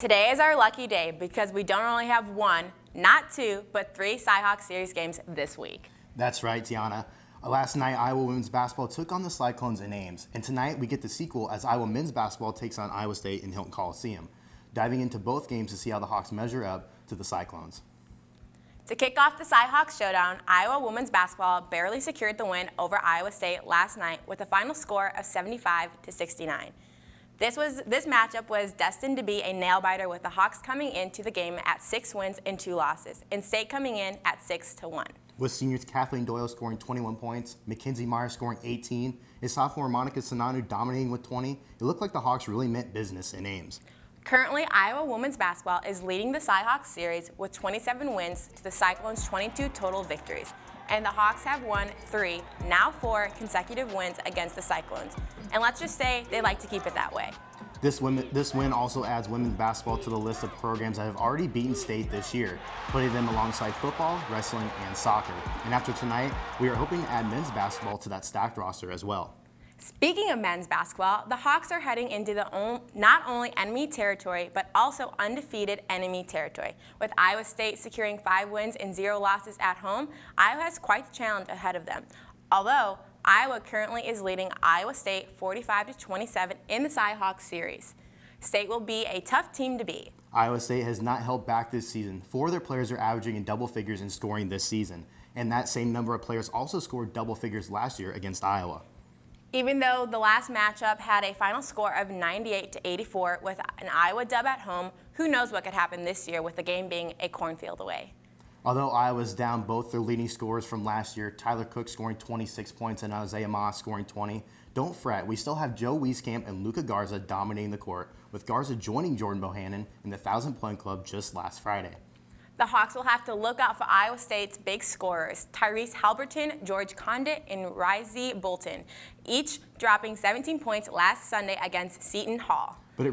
Today is our lucky day because we don't only have one, not two, but three Cyhawk Series games this week. That's right, Tiana. Last night, Iowa women's basketball took on the Cyclones in Ames, and tonight we get the sequel as Iowa men's basketball takes on Iowa State in Hilton Coliseum. Diving into both games to see how the Hawks measure up to the Cyclones. To kick off the Cyhawks showdown, Iowa women's basketball barely secured the win over Iowa State last night with a final score of 75-69. This matchup was destined to be a nail-biter with the Hawks coming into the game at 6 wins and 2 losses, and State coming in at 6-1. With seniors Kathleen Doyle scoring 21 points, Mackenzie Meyer scoring 18, and sophomore Monica Sananu dominating with 20, it looked like the Hawks really meant business in Ames. Currently, Iowa women's basketball is leading the Cyhawks series with 27 wins to the Cyclones' 22 total victories. And the Hawks have won 3, now 4 consecutive wins against the Cyclones. And let's just say they like to keep it that way. This win also adds women's basketball to the list of programs that have already beaten State this year, putting them alongside football, wrestling, and soccer. And after tonight, we are hoping to add men's basketball to that stacked roster as well. Speaking of men's basketball, the Hawks are heading into not only enemy territory, but also undefeated enemy territory. With Iowa State securing 5 wins and 0 losses at home, Iowa has quite the challenge ahead of them. Although, Iowa currently is leading Iowa State 45-27 in the Cyhawks series. State will be a tough team to beat. Iowa State has not held back this season. 4 of their players are averaging in double figures in scoring this season. And that same number of players also scored double figures last year against Iowa. Even though the last matchup had a final score of 98-84 with an Iowa dub at home, who knows what could happen this year with the game being a cornfield away. Although Iowa's down both their leading scorers from last year, Tyler Cook scoring 26 points and Isaiah Moss scoring 20, don't fret, we still have Joe Wieskamp and Luca Garza dominating the court, with Garza joining Jordan Bohannon in the 1,000-point club just last Friday. The Hawks will have to look out for Iowa State's big scorers, Tyrese Halberton, George Condit, and Risey Bolton, each dropping 17 points last Sunday against Seton Hall. But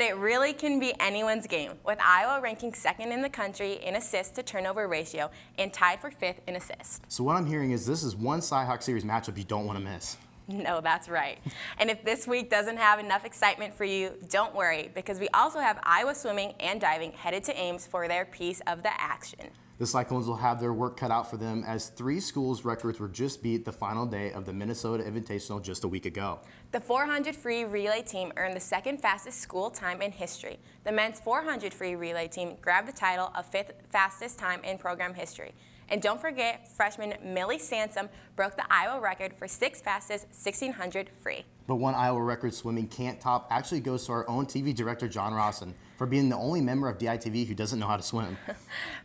it really can be anyone's game, with Iowa ranking 2nd in the country in assists to turnover ratio and tied for 5th in assists. So what I'm hearing is this is one Cyhawk Series matchup you don't want to miss. No, that's right. And if this week doesn't have enough excitement for you, don't worry, because we also have Iowa swimming and diving headed to Ames for their piece of the action. The Cyclones will have their work cut out for them as 3 schools' records were just beat the final day of the Minnesota Invitational just a week ago. The 400 free relay team earned the 2nd fastest school time in history. The men's 400 free relay team grabbed the title of 5th fastest time in program history. And don't forget, freshman Millie Sansom broke the Iowa record for 6th fastest 1,600 free. But one Iowa record swimming can't top actually goes to our own TV director, John Rawson, for being the only member of DITV who doesn't know how to swim.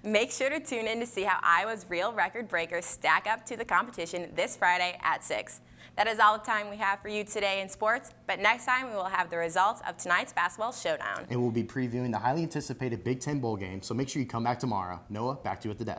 Make sure to tune in to see how Iowa's real record breakers stack up to the competition this Friday at 6. That is all the time we have for you today in sports, but next time we will have the results of tonight's basketball showdown. And we'll be previewing the highly anticipated Big Ten Bowl game, so make sure you come back tomorrow. Noah, back to you at the desk.